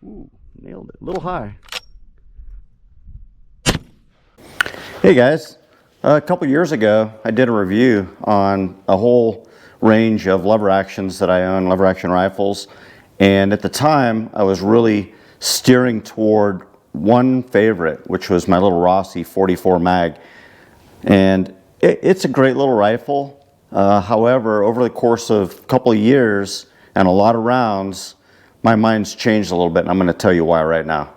Ooh, nailed it. A little high. Hey guys, a couple years ago I did a review on a whole range of lever actions that I own, lever action rifles, and at the time I was really steering toward one favorite, which was my little Rossi 44 mag, and it's a great little rifle. However, over the course of a couple of years and a lot of rounds, my mind's changed a little bit, and I'm going to tell you why right now.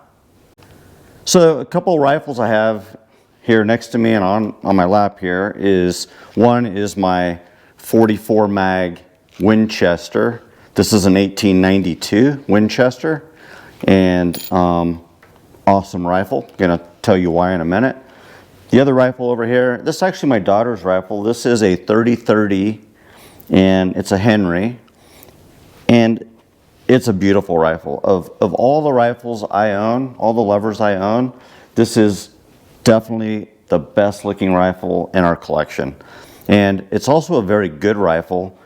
So a couple of rifles I have here next to me and on my lap here is, one is my 44 mag Winchester. This is an 1892 Winchester, and awesome rifle. Gonna tell you why in a minute. The other rifle over here, this is actually my daughter's rifle. This is a 30-30 and it's a Henry, and it's a beautiful rifle. Of all the rifles I own, all the levers I own, this is definitely the best looking rifle in our collection. And it's also a very good rifle.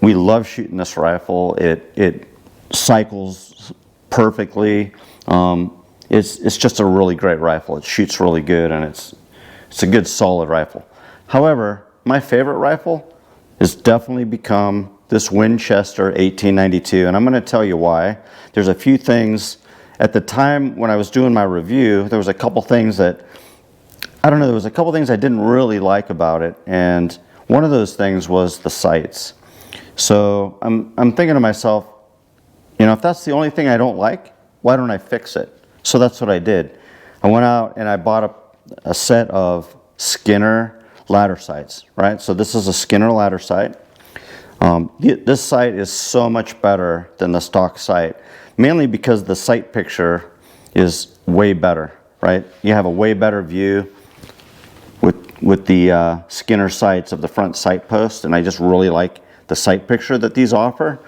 We love shooting this rifle. It cycles perfectly. It's just a really great rifle. It shoots really good, and it's a good solid rifle. However, my favorite rifle has definitely become this Winchester 1892, and I'm going to tell you why. There's a few things. At the time when I was doing my review, there was a couple things that, I don't know, there was a couple things I didn't really like about it, and one of those things was the sights. So I'm thinking to myself, you know, if that's the only thing I don't like, why don't I fix it? So that's what I did. I went out and I bought a set of Skinner ladder sights, right? So this is a Skinner ladder sight. This sight is so much better than the stock sight, mainly because the sight picture is way better, right? You have a way better view with the Skinner sights of the front sight post, and I just really like the sight picture that these offer.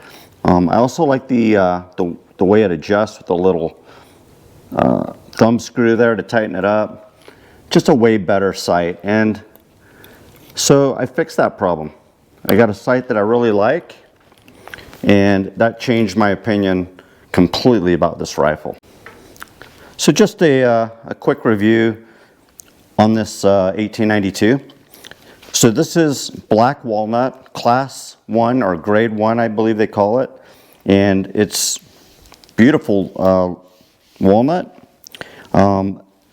I also like the way it adjusts with the little thumb screw there to tighten it up. Just a way better sight, and so I fixed that problem. I got a sight that I really like, and that changed my opinion completely about this rifle. So just a quick review on this 1892. So this is black walnut, class 1 or grade 1, I believe they call it, and it's beautiful walnut.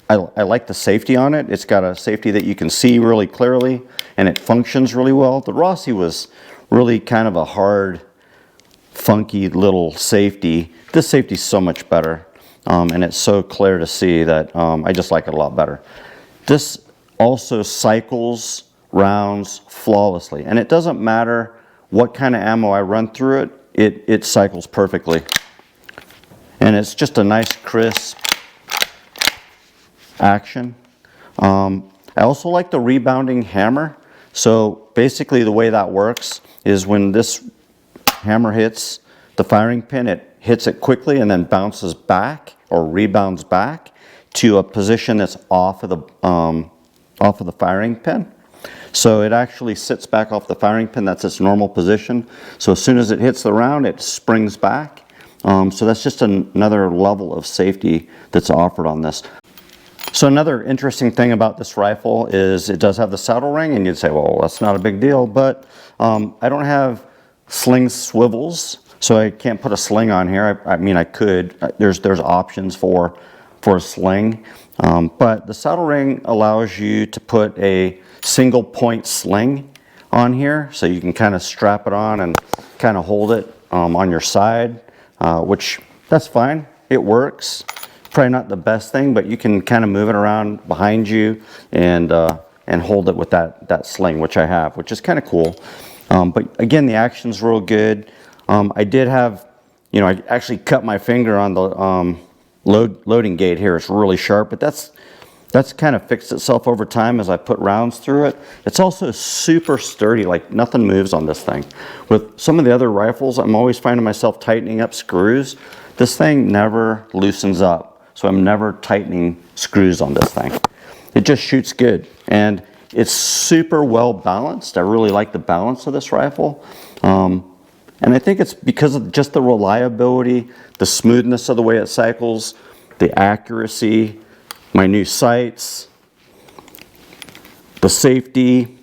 I like the safety on it. It's got a safety that you can see really clearly, and it functions really well. The Rossi was really kind of a hard, funky little safety. This safety is so much better, and it's so clear to see that I just like it a lot better. This also cycles rounds flawlessly, and it doesn't matter what kind of ammo I run through it, it cycles perfectly. And it's just a nice crisp action. I also like the rebounding hammer. So basically the way that works is when this hammer hits the firing pin, it hits it quickly and then bounces back or rebounds back to a position that's off of the firing pin. So it actually sits back off the firing pin. That's its normal position. So as soon as it hits the round, it springs back. So that's just another level of safety that's offered on this. So another interesting thing about this rifle is it does have the saddle ring, and you'd say, well, that's not a big deal, but I don't have sling swivels, so I can't put a sling on here. I mean, I could. There's options for a sling, but the saddle ring allows you to put a single point sling on here, so you can kind of strap it on and kind of hold it on your side, which that's fine. It works. Probably not the best thing, but you can kind of move it around behind you and hold it with that sling, which I have, which is kind of cool. But again, the action's real good. I did have, you know, I actually cut my finger on the loading gate here. It's really sharp, but that's kind of fixed itself over time as I put rounds through it. It's also super sturdy, like nothing moves on this thing. With some of the other rifles, I'm always finding myself tightening up screws. This thing never loosens up. So I'm never tightening screws on this thing. It just shoots good, and it's super well balanced. I really like the balance of this rifle. And I think it's because of just the reliability, the smoothness of the way it cycles, the accuracy, my new sights, the safety.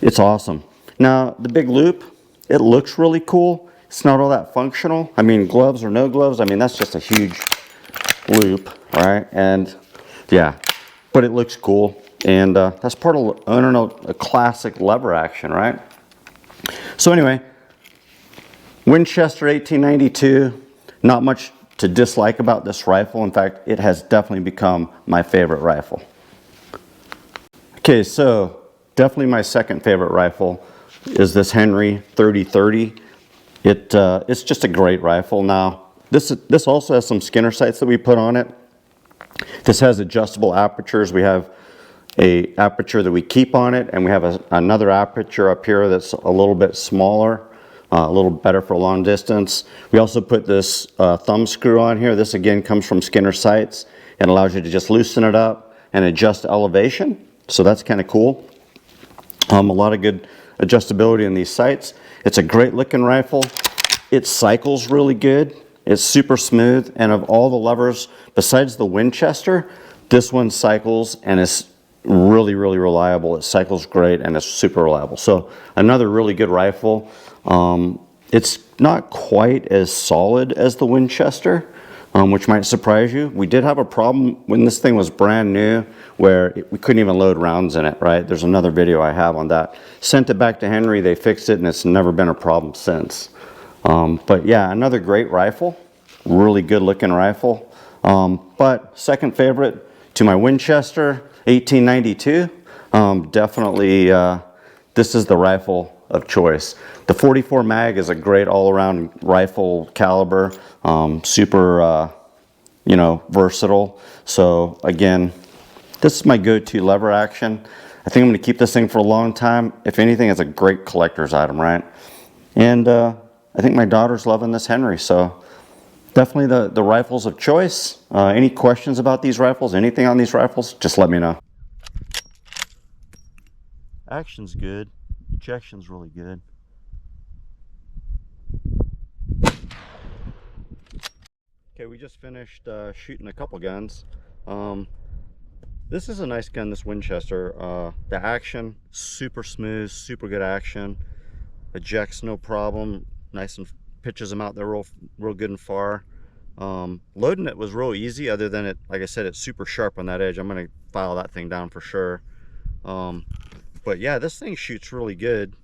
It's awesome. Now, the big loop, it looks really cool. It's not all that functional. I mean, gloves or no gloves, I mean, that's just a huge loop, right? And yeah, but it looks cool. And that's part of owning a classic lever action, right? So anyway, Winchester 1892, not much to dislike about this rifle. In fact, it has definitely become my favorite rifle. Okay, so definitely my second favorite rifle is this Henry 3030. It's just a great rifle. Now, this also has some Skinner sights that we put on it. This has adjustable apertures. We have a aperture that we keep on it, and we have another aperture up here that's a little bit smaller, a little better for long distance. We also put this thumb screw on here. This again comes from Skinner sights and allows you to just loosen it up and adjust elevation. So that's kind of cool. A lot of good adjustability in these sights. It's a great looking rifle. It cycles really good. It's super smooth, and of all the levers, besides the Winchester, this one cycles and is really, really reliable. It cycles great and it's super reliable. So another really good rifle. It's not quite as solid as the Winchester, which might surprise you. We did have a problem when this thing was brand new where we couldn't even load rounds in it, right? There's another video I have on that. Sent it back to Henry, they fixed it, and it's never been a problem since. But yeah, another great rifle, really good looking rifle. But second favorite to my Winchester 1892, definitely this is the rifle of choice. The 44 mag is a great all-around rifle caliber, super you know, versatile. So again, this is my go-to lever action. I think I'm going to keep this thing for a long time. If anything, it's a great collector's item, right? And I think my daughter's loving this Henry, so definitely the rifles of choice. Any questions about these rifles, anything on these rifles, just let me know. Action's good, ejection's really good. Okay, we just finished shooting a couple guns. This is a nice gun, this Winchester. The action, super smooth, super good action. Ejects no problem, nice and pitches them out there real good and far. Loading it was real easy, other than it, like I said, it's super sharp on that edge. I'm gonna file that thing down for sure. But yeah, this thing shoots really good.